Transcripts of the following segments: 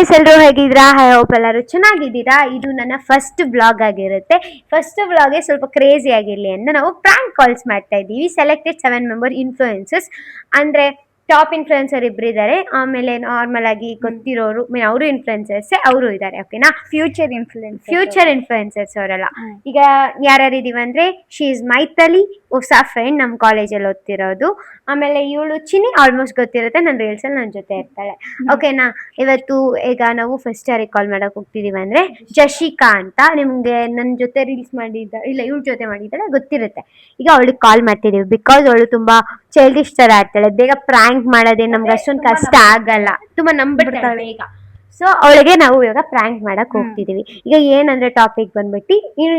Guys, ಎಲ್ಲರೂ ಹೇಗಿದ್ದೀರಾ? I hope ಎಲ್ಲರೂ ಚೆನ್ನಾಗಿದ್ದೀರಾ. ಇದು ನನ್ನ ಫಸ್ಟ್ ವ್ಲಾಗ್ ಆಗಿರುತ್ತೆ. ಫಸ್ಟ್ ವ್ಲಾಗೆ ಸ್ವಲ್ಪ ಕ್ರೇಜಿ ಆಗಿರಲಿ ಅಂತ ನಾವು ಪ್ರ್ಯಾಂಕ್ ಕಾಲ್ಸ್ ಮಾಡ್ತಾ ಇದ್ದೀವಿ. ಸೆಲೆಕ್ಟೆಡ್ 7 ಮೆಂಬರ್ ಇನ್ಫ್ಲೂಯೆನ್ಸಸ್, ಅಂದರೆ ಟಾಪ್ ಇನ್ಫ್ಲುಯೆನ್ಸರ್ ಇಬ್ಬರಿದ್ದಾರೆ, ಆಮೇಲೆ ನಾರ್ಮಲ್ ಆಗಿ ಗೊತ್ತಿರೋರು, ಅವರು ಇನ್ಫ್ಲುಯೆನ್ಸರ್ಸ್ ಅವರು ಇದ್ದಾರೆ. ಓಕೆನಾ? ಫ್ಯೂಚರ್ ಇನ್ಫ್ಲುಯೆನ್ಸರ್ಸ್ ಅವರೆಲ್ಲ. ಈಗ ಯಾರ್ಯಾರು ಇದೀವಿ ಅಂದರೆ, ಶಿ ಇಸ್ ಮೈಥಲಿ, ಹೊಸ ಫ್ರೆಂಡ್, ನಮ್ಮ ಕಾಲೇಜಲ್ಲಿ ಓದ್ತಿರೋದು. ಆಮೇಲೆ ಇವಳು ಚಿನಿ, ಆಲ್ಮೋಸ್ಟ್ ಗೊತ್ತಿರುತ್ತೆ, ನನ್ನ ರೀಲ್ಸಲ್ಲಿ ನನ್ನ ಜೊತೆ ಇರ್ತಾಳೆ. ಓಕೆನಾ? ಇವತ್ತು ಈಗ ನಾವು ಫಸ್ಟ್ ಯಾರಿಗೆ ಕಾಲ್ ಮಾಡಕ್ ಹೋಗ್ತಿದೀವಿ ಅಂದ್ರೆ ಜಶಿಕಾ ಅಂತ. ನಿಮ್ಗೆ ನನ್ನ ಜೊತೆ ರೀಲ್ಸ್ ಮಾಡಿದ್ದ, ಇಲ್ಲ ಇವ್ಳ ಜೊತೆ ಮಾಡಿದ್ದಾಳೆ, ಗೊತ್ತಿರುತ್ತೆ. ಈಗ ಅವಳಿಗೆ ಕಾಲ್ ಮಾಡ್ತಿದೀವಿ ಬಿಕಾಸ್ ಅವಳು ತುಂಬಾ ಚೈಲ್ಡಿಶ್ ತರ ಆಡ್ತಾಳೆ. ಬೇಗ ಪ್ರ್ಯಾಂಕ್ ಮಾಡೋದೇ ನಮ್ಗೆ ಅಷ್ಟೊಂದು ಕಷ್ಟ ಆಗಲ್ಲ, ತುಂಬಾ ನಂಬಿಡ್ತಾಳೆ ಈಗ. ಸೊ ಅವಳಿಗೆ ನಾವು ಇವಾಗ ಪ್ರ್ಯಾಂಕ್ ಮಾಡಕ್ ಹೋಗ್ತಿದೀವಿ. ಈಗ ಏನಂದ್ರೆ ಟಾಪಿಕ್ ಬಂದ್ಬಿಟ್ಟು,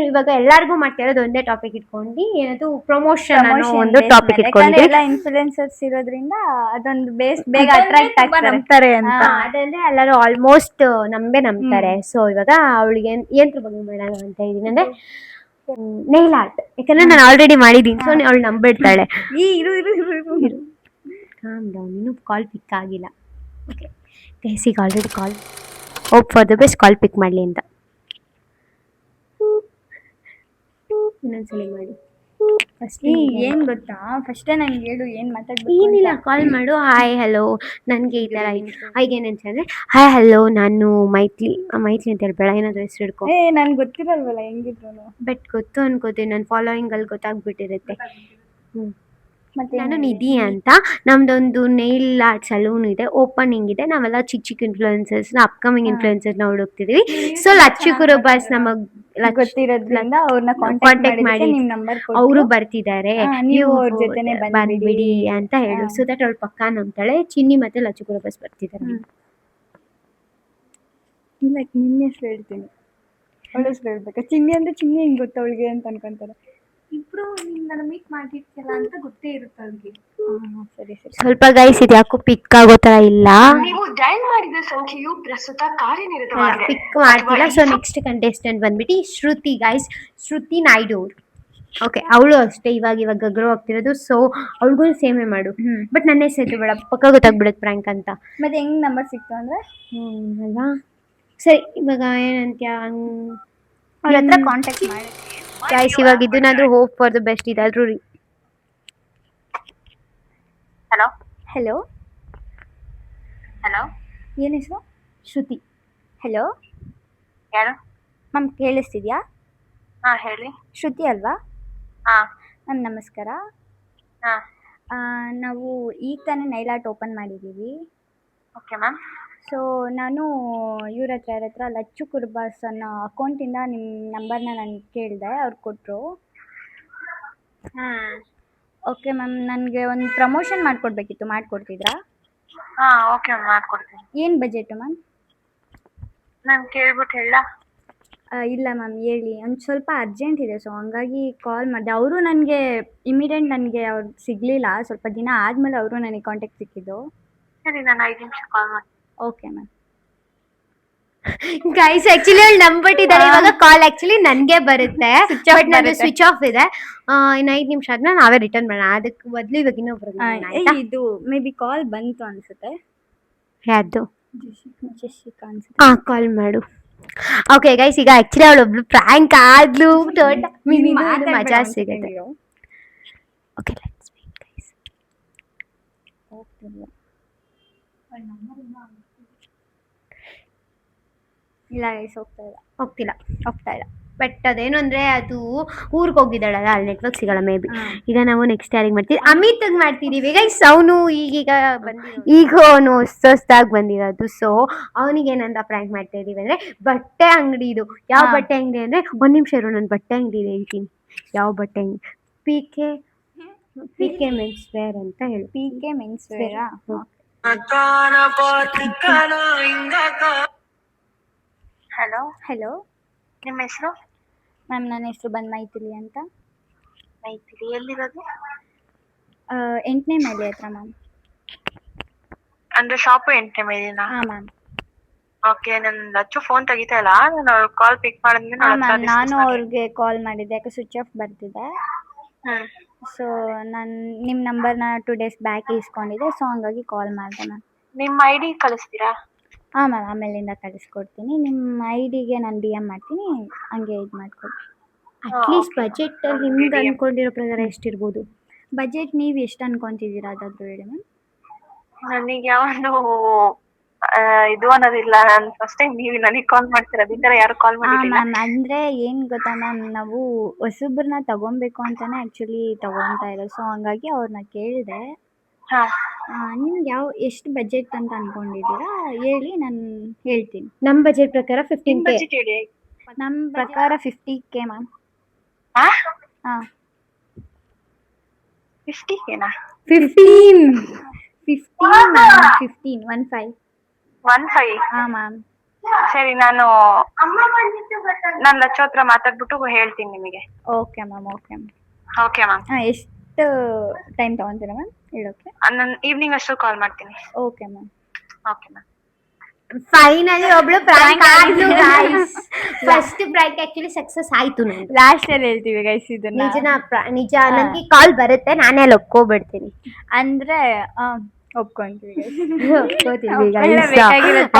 ಇವಾಗ ಎಲ್ಲಾರ್ಗು ಮಾಡ್ತಾ ಇರೋದು ಒಂದೇ ಟಾಪಿಕ್ ಇಟ್ಕೊಂಡು, ಏನದು ಪ್ರಮೋಷನ್ ಅನ್ನೋ ಒಂದು ಟಾಪಿಕ್ ಇಟ್ಕೊಂಡು, ಎಲ್ಲ ಇನ್ಫ್ಲುಯೆನ್ಸರ್ಸ್ ಇರೋದ್ರಿಂದ ಅದೊಂದು ಬೇಗ ಅಟ್ರಾಕ್ಟ್ ಆಗ್ತಾರೆ ಅಂತ. ಅದಂದ್ರೆ ಎಲ್ಲರೂ ಆಲ್ಮೋಸ್ಟ್ ನಂಬ್ತಾರೆ. ಸೊ ಇವಾಗ ಅವಳಿಗೆ ಏನ್ರ ಬಗ್ಗೆ ಮಾಡೋಣ ಅಂತ ಇದೀನಿ ಅಂದ್ರೆ ನೈಲ್ ಆರ್ಟ್. ಯಾಕಂದ್ರೆ ನಾನು ಆಲ್ರೆಡಿ ಮಾಡಿದೀನಿ, ಸೊ ಅವಳು ನಂಬಿಡ್ತಾಳೆ. ಇನ್ನು ಕಾಲ್ ಪಿಕ್ ಆಗಿಲ್ಲ. ಓಕೆ ಗೈಸ್, ಈಗ already call, hope for the best call pick ಮಾಡಲಿ ಅಂತ. ಇನ್ನೊಂದ್ಸಲಿ ಮಾಡಿ. ಫಸ್ಟ್ ಏನ್ ಗೊತ್ತಾ, ಫಸ್ಟೇ ನಂಗೆ ಹೇಳು ಏನ್ ಮಾತಾಡ್ಬೇಕು. ಏನಿಲ್ಲ, ಕಾಲ್ ಮಾಡು. ಹಾಯ್ ಹಲೋ, ನನಗೆ ಈ ಥರ ಈಗೇನಂತ ಅಂದರೆ, ಹಾಯ್ ಹಲೋ, ನಾನು ಮೈತ್ಲಿ ಅಂತ ಹೇಳ್ಬೇಡ, ಏನಾದರೂ ಹೆಸರು ಹಿಡ್ಕೊ. ನನ್ಗೆ ಗೊತ್ತಿರಲ್ವಲ್ಲ ಹೆಂಗಿದ್ರು. ಬಟ್ ಗೊತ್ತು ಅನ್ಕೋತೀನಿ, ನನ್ನ ಫಾಲೋಯಿಂಗಲ್ಲಿ ಗೊತ್ತಾಗ್ಬಿಟ್ಟಿರುತ್ತೆ. ಮತ್ತೆ ನಾನು ನಿಧಿ ಅಂತ. ನಮ್ದೊಂದು ನೈಲ್ ಆರ್ಟ್ ಸಲೂನ್ ಇದೆ, ಓಪನಿಂಗ್ ಇದೆ. ನಾವೆಲ್ಲ ಚಿಕ್ಕ ಚಿಕ್ಕ ಇನ್ಫ್ಲುಯೆನ್ಸರ್ಸ್, ಅಪ್ಕಮಿಂಗ್ ಇನ್ಫ್ಲುಯೆನ್ಸರ್ಸ್ ನ ಹುಡುಕ್ತಿದೀವಿ. ಸೊ ಲಚ್ಚುಕುರು ಬಸ್ ನಮಗ್ ಗೊತ್ತಿರೋದ್ರಿಂದ ಅವ್ರನ್ನ ಕಾಂಟ್ಯಾಕ್ಟ್ ಮಾಡಿ ನಿಮ್ ನಂಬರ್ ಅವರು ಬರ್ತಿದ್ದಾರೆ, ನೀವು ಅವ್ರ ಜೊತೆನೆ ಬಂದ್ಬಿಡಿ ಅಂತ ಹೇಳು. ಸೊ ದಟ್ ಅವಳು ಪಕ್ಕ ನಂಬ್ತಾಳೆ. ಚಿನ್ನಿ ಮತ್ತೆ ಲಚ್ಚುಕುರು ಬಸ್ ಬರ್ತಿದ್ದಾರೆ. ಇಲ್ಲ, ನಿನ್ನ ಹೆಸರು ಹೇಳ್ತೀನಿ, ಅವಳ ಹೆಸರು ಹೇಳ್ಬೇಕಾ? ಚಿನ್ನಿ ಅಂದ್ರೆ ಚಿನ್ನಿ ಹೆಂಗ್ ಗೊತ್ತ ಅವಳಿಗೆ ಅಂತ ಅನ್ಕೊಂತಾರೆ. ಇಬ್ರು ನನ್ನ ಮೀಟ್ ಮಾಡಿರ್ತಿಲ್ಲ ಅಂತ ಗೊತ್ತೇ ಇರುತ್ತೆ ಅವ್ರಿಗೆ. ಸರಿ ಸರಿ. ಸ್ವಲ್ಪ ಗೈಸ್, ಇದು ಯಾಕೋ ಪಿಕ್ ಆಗೋ ತರ ಇಲ್ಲ. ನೀವು ಡಯಲ್ ಮಾಡಿದ ಸಂಖ್ಯೆಯು ಪ್ರಸ್ತುತ ಕಾರ್ಯನಿರತವಾಗಿದೆ. ಪಿಕ್ ಮಾಡ್ತಿಲ್ಲ. ಸೊ ನೆಕ್ಸ್ಟ್ ಕಂಟೆಸ್ಟೆಂಟ್ ಬಂದ್ಬಿಟ್ಟು ಶ್ರುತಿ ಗೈಸ್, ಶ್ರುತಿ ನಾಯ್ಡು. ಓಕೆ, ಅವಳು ಅಷ್ಟೇ ಇವಾಗ ಗ್ರೋ ಆಗ್ತಿರೋದು. ಸೊ ಅವಳಿಗೂ ಸೇಮೆ ಮಾಡು. ಬಟ್ ನನ್ನ ಹೆಸರು ಬೇಡ, ಪಕ್ಕ ಗೊತ್ತಾಗ್ಬಿಡುತ್ತೆ ಪ್ರ್ಯಾಂಕ್ ಅಂತ. ಮತ್ತೆ ಹೆಂಗ್ ನಂಬರ್ ಸಿಕ್ತು ಅಂದ್ರೆ ಅಲ್ವಾ? ಸರಿ, ಇವಾಗ ಏನಂತ್ಯ, ಅವ್ರ ಹತ್ರ ಕಾಂಟ್ಯಾಕ್ಟ್ ಮಾಡಿ ಗೈಸ್. ಇವಾಗ ಇದನ್ನಾದ್ರೂ ಹೋಪ್ ಫಾರ್ ದ ಬೆಸ್ಟ್ ಇದಾದ್ರೂ. ಹಲೋ ಹಲೋ ಹಲೋ, ಏನ್ ಹೆಸರು? ಶ್ರುತಿ. ಹಲೋ, ಯಾರು? ಮ್ಯಾಮ್ ಕೇಳಿಸ್ತಿದ್ಯಾ? ಹಾ ಹೇಳಿ. ಶ್ರುತಿ ಅಲ್ವಾ? ಹಾ ಮ್ಯಾಮ್ ನಮಸ್ಕಾರ. ಹಾ ನಾವು ಈಗ ತಾನೇ ನೈಲ್ ಆರ್ಟ್ ಓಪನ್ ಮಾಡಿದ್ದೀವಿ. Okay ma'am. ಸೊ ನಾನು ಇವ್ರ ಹತ್ರ ಲಚ್ಚು ಕುರ್ಬಾಸ್ ಅನ್ನೋ ಅಕೌಂಟಿಂದ ನಿಮ್ಮ ನಂಬರ್ನ ನಾನು ಕೇಳಿದೆ, ಅವ್ರು ಕೊಟ್ಟರು. ಓಕೆ ಮ್ಯಾಮ್, ನನಗೆ ಒಂದು ಪ್ರಮೋಷನ್ ಮಾಡಿಕೊಡ್ಬೇಕಿತ್ತು, ಮಾಡಿಕೊಡ್ತಿದ್ರಾ? ಹಾಂ ಓಕೆ ಮ್ಯಾಮ್, ಮಾಡ್ಕೊಡ್ತೀನಿ. ಏನು ಬಜೆಟು ಮ್ಯಾಮ್? ನಾನು ಕೇಳ್ಬಿಟ್ಟು ಹೇಳ? ಇಲ್ಲ ಮ್ಯಾಮ್, ಹೇಳಿ. ಒಂದು ಸ್ವಲ್ಪ ಅರ್ಜೆಂಟ್ ಇದೆ, ಸೊ ಹಂಗಾಗಿ ಕಾಲ್ ಮಾಡಿದೆ. ಅವರು ನನಗೆ ಇಮಿಡಿಯೇಟ್ ನನಗೆ ಅವ್ರು ಸಿಗಲಿಲ್ಲ, ಸ್ವಲ್ಪ ದಿನ ಆದಮೇಲೆ ಅವರು ನನಗೆ ಕಾಂಟ್ಯಾಕ್ಟ್ ಸಿಕ್ಕಿದ್ದು. ಸರಿ, ನಾನು 5 ನಿಮಿಷ ಕಾಲ್ ಮಾಡಿ. Okay ma'am. ಗೈಸ್, ಆಕ್ಚುಲಿ ಅವ್ಳು ನಂಬಿಟ್ಟಿದ್ದಾರೆ. ಇವಾಗ ಕಾಲ್ ಆಕ್ಚುಲಿ ನನಗೆ ಬರುತ್ತೆ, ಬಟ್ ನಂದು ಸ್ವಿಚ್ ಆಫ್ ಇದೆ. ಇನ್ನು 5 ನಿಮಿಷ ಆದ್ಮೇಲೆ ನಾವೇ ರಿಟರ್ನ್ ಮಾಡೋಣ. ಅದಕ್ಕೆ ಬದಲು ಇವಾಗ ಇನ್ನೊಬ್ರು ಇದು ಮೇ ಬಿ ಕಾಲ್ ಬಂತು ಅನ್ಸುತ್ತೆ. ಯಾರ್ದು? ಜೆಸಿಕಾ ಅನ್ಸುತ್ತೆ. ಕಾಲ್ ಮಾಡು. ಓಕೆ ಗೈಸ್, ಈಗ ಆಕ್ಚುಲಿ ಅವಳೊಬ್ಳು ಪ್ರ್ಯಾಂಕ್ ಆದ್ಲು, ಮಜಾ ಸಿಗುತ್ತೆ. Okay, let's wait guys. ಇಲ್ಲ ಗೈಸ್, ಹೋಗ್ತಾ ಇಲ್ಲ. ಬಟ್ ಅದೇನು ಅಂದ್ರೆ, ಅದು ಊರಿಗೆ ಹೋಗಿದ್ದಾಳಲ್ಲ, ಅಲ್ಲಿ ನೆಟ್ವರ್ಕ್ ಸಿಗಲ್ಲ ಮೇ ಬಿ. ಈಗ ನಾವು ನೆಕ್ಸ್ಟ್ ಯಾರಿಗೆ ಮಾಡ್ತೀವಿ? ಅಮಿತ್ ಮಾಡ್ತಿದೀವಿ ಗೈಸ್. ಅವನು ಈಗ ಅವನು ಹೊಸದಾಗಿ ಬಂದಿರೋದು. ಸೊ ಅವನಿಗೆ ಏನಂತ ಪ್ರ್ಯಾಂಕ್ ಮಾಡ್ತಾ ಇದೀವಿ ಅಂದ್ರೆ, ಬಟ್ಟೆ ಅಂಗಡಿ ಇದು. ಯಾವ ಬಟ್ಟೆ ಅಂಗಡಿ ಅಂದ್ರೆ, 1 ನಿಮಿಷ ಇರು, ನಾನು ಬಟ್ಟೆ ಅಂಗಡಿ ಹೇಳ್ತೀನಿ. ಯಾವ ಬಟ್ಟೆ ಅಂಗಡಿ? ಪಿ ಕೆ ಮೆನ್ಸ್ ವೇರ್ ಅಂತ ಹೇಳಿ. PK ಮೆನ್ಸ್ ವೇರಾ? ಹಲೋ, ಹಲೋ, ನಿಮ್ಮ ಹೆಸರು? ಮ್ಯಾಮ್ ನನ್ನ ಹೆಸರು ಬಂದು ಮೈಥಿಲಿ ಅಂತ. ಮೈತ್ರಿ, ಎಲ್ಲಿರೋದು? 8ನೇ ಮೈಲಿ ಹತ್ರ ಮ್ಯಾಮ್. ಅಂದ್ರೆ ಶಾಪು 8ನೇ ಮೈಲಿನಾ? ಹಾಂ ಮ್ಯಾಮ್. ಓಕೆ, ನನ್ನ ಲಚ್ಚು ಫೋನ್ ತೆಗಿತಾ ಇಲ್ಲ. ನಾನು ಅವ್ರ ಕಾಲ್ ಪಿಕ್ ಮಾಡಿದ್ಮೇಲೆ ಮ್ಯಾಮ್, ನಾನು ಅವ್ರಿಗೆ ಕಾಲ್ ಮಾಡಿದ್ದೆ, ಯಾಕೆ ಸ್ವಿಚ್ ಆಫ್ ಬರ್ತಿದೆ. ಸೊ ನಾನು ನಿಮ್ಮ ನಂಬರ್ನ 2 ಡೇಸ್ ಬ್ಯಾಕ್ ಇಸ್ಕೊಂಡಿದ್ದೆ, ಸೊ ಹಂಗಾಗಿ ಕಾಲ್ ಮಾಡಿದೆ ಮ್ಯಾಮ್. ನಿಮ್ಮ ID ಕಳಿಸ್ತೀರಾ? ಹಾಂ ಮ್ಯಾಮ್ ಆಮೇಲಿಂದ ಕಳಿಸ್ಕೊಡ್ತೀನಿ. ನಿಮ್ಮ ಐಡಿಗೆ ನಾನು DM ಮಾಡ್ತೀನಿ, ಹಂಗೆ ಇದು ಮಾಡಿಕೊಡಿ. At least okay. ಬಜೆಟ್ ನಿಮ್ಗೆ ಅನ್ಕೊಂಡಿರೋ ಪ್ರಕಾರ ಎಷ್ಟಿರ್ಬೋದು? ಬಜೆಟ್ ನೀವು ಎಷ್ಟು ಅನ್ಕೊತಿದ್ದೀರಾ ಅದಾದರೂ ಹೇಳಿ ಮ್ಯಾಮ್. ನನಗೆ ಯಾವೊಂದು ಇದು ಅನ್ನೋದಿಲ್ಲ. ನಾನು ಫಸ್ಟ್ ಟೈಮ್ ನೀವು ನನಗೆ ಕಾಲ್ ಮಾಡ್ತಿರೋದು, ಈ ತರ ಯಾರು ಕಾಲ್ ಹಾಂ ಮಾಡಿರಲಿಲ್ಲ. ಮ್ಯಾಮ್, ಅಂದರೆ ಏನು ಗೊತ್ತಾ ಮ್ಯಾಮ್, ನಾವು ಹೊಸಬ್ರನ್ನ ತೊಗೊಬೇಕು ಅಂತಲೇ ಆ್ಯಕ್ಚುಲಿ ತೊಗೊತಾ ಇರೋದು. ಸೊ ಹಂಗಾಗಿ ಅವ್ರನ್ನ ಕೇಳಿದೆ. ಹಾ ನಿಮ್ಗೆ ಎಷ್ಟು ಬಜೆಟ್ ಅಂತ ಅನ್ಕೊಂಡಿದ್ದೀರಾ ಹೇಳಿ, ನಾನು ಹೇಳ್ತೀನಿ. ನಮ್ಮ ಬಜೆಟ್ ಪ್ರಕಾರ ನಿಮ್ 15K. ಬಜೆಟ್ ಹೇಳಿ. ನಮ್ಮ ಪ್ರಕಾರ 50K ಮ್ಯಾಮ್. ಹಾ ಹಾಂ 50Kನಾ? 15. 15 ಮ್ಯಾಮ್, 15. 15. ಹಾಂ ಮ್ಯಾಮ್. ಸರಿ, ನಾನು ನನ್ನ ಲಚ್ಚು ಹತ್ರ ಮಾತಾಡ್ಬಿಟ್ಟು ಹೇಳ್ತೀನಿ ನಿಮಗೆ. Okay ma'am. Okay ma'am. ಹಾಂ, ಎಷ್ಟು ಟೈಮ್ ತೊಗೊತೀರಾ ಮ್ಯಾಮ್ ಹೇಳೋಕ್ಕೆ? ನಾನು ಈವ್ನಿಂಗ್ ಅಷ್ಟು ಕಾಲ್ ಮಾಡ್ತೀನಿ. Okay ma'am. Okay ma'am. Finally ಒಬ್ಳು ಪ್ರಾಂಕ್ Prank ಆದ್ಲು ಆಗಿದೆ. guys. First prank actually success ಆಯ್ತು ನಂದು. ಲಾಸ್ಟಲ್ಲಿ ಹೇಳ್ತೀವಿ ಗೈಸ್ ಇದನ್ನ. ನಿಜ ನನಗೆ ಕಾಲ್ ಬರುತ್ತೆ, ನಾನೇ ಅಲ್ಲಿ ಒಪ್ಕೋಬಿಡ್ತೀನಿ. ಅಂದರೆ ಒಪ್ಕೊಂತೀವಿ guys.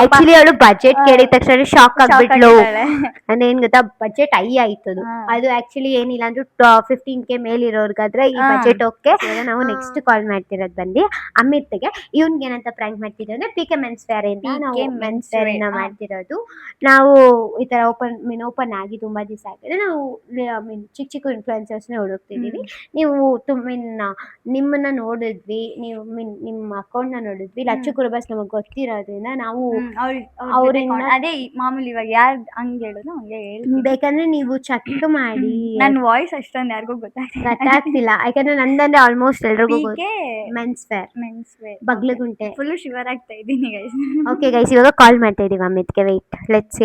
ಆಕ್ಚುಲಿ ಅವಳು ಬಜೆಟ್ ಕೇಳಿದ ತಕ್ಷಣ ಶಾಕ್ ಆಗ್ಬಿಟ್ಲು. ಆಗಿದ್ದಾಳೆ. ಅಂದ್ರೆ ಏನ್ ಗೊತ್ತಾ, ಬಜೆಟ್ ಐ ಆಯ್ತದು. ಹಾ. ಅದು ಆಕ್ಚುಲಿ ಏನಿಲ್ಲ ಅಂದ್ರೆ 15K ಮೇಲಿರೋರ್ಗಾದ್ರೆ ಈ ಹಾ. Budget okay. ನಾವು ನೆಕ್ಸ್ಟ್ ಕಾಲ್ ಮಾಡ್ತಿರೋದು ಬಂದು ಅಮಿತ್ಗೆ. ಇವ್ನ್ಗೆ ಏನಂತ ಪ್ರಾಂಕ್ ಮಾಡ್ತಿದ್ವಿ ಅಂದ್ರೆ PK ಮೆನ್ಸ್ ವೇರ್ ಇಂದ ನಾವು PK men's Men's wear Wear, ಇಂದ ಹಾ. ಮಾಡ್ತಿರೋದು. ನಾವು ಈ ತರ ಓಪನ್ ಆಗಿ ತುಂಬಾ ದಿವಸ ಆಗಿದೆ. ನಾವು ಚಿಕ್ಕ ಇನ್ಫ್ಲುಯೆನ್ಸರ್ಸ್ನೇ ಹುಡುಕ್ತಿದೀವಿ. ನೀವು ನಿಮ್ಮನ್ನ ನೋಡಿದ್ವಿ, ನೀವು ನಿಮ್ಮ ಅಕೌಂಟ್ ನ ನೋಡಿದ್ವಿ. ಲಚ್ಚು ಕುರುಬಸ್ ನಮಗ್ ಗೊತ್ತಿರೋದ್ರಿಂದ ನಾವು ಅವ್ರಿಂದ ಅದೇ ಮಾಮೂಲಿ ಇವಾಗ ಯಾರು ಹಂಗೆ ಹೇಳಿದ್ರು ಹಂಗೆ ಹೇಳ್ತೀನಿ. ಬೇಕಂದ್ರೆ ನೀವು ಚೆಕ್ ಮಾಡಿ. ನನ್ನ ವಾಯ್ಸ್ ಅಷ್ಟೊಂದು ಯಾರಿಗೂ ಗೊತ್ತಾಗ್ತಿಲ್ಲ. ಗೊತ್ತಾಗ್ತಿಲ್ಲ, ಯಾಕಂದ್ರೆ ನಂದಂದ್ರೆ ಆಲ್ಮೋಸ್ಟ್ ಎಲ್ರಿಗೂ PK men's wear men's wear Bagalagunte. Full shiver ಆಗ್ತಾ ಇದ್ದೀನಿ ಗೈಸ್. ಓಕೆ ಗೈಸ್, ಇವಾಗ ಕಾಲ್ ಮಾಡ್ತಾ ಇದೀವಿ ಅಮಿತ್ಗೆ. Wait, let's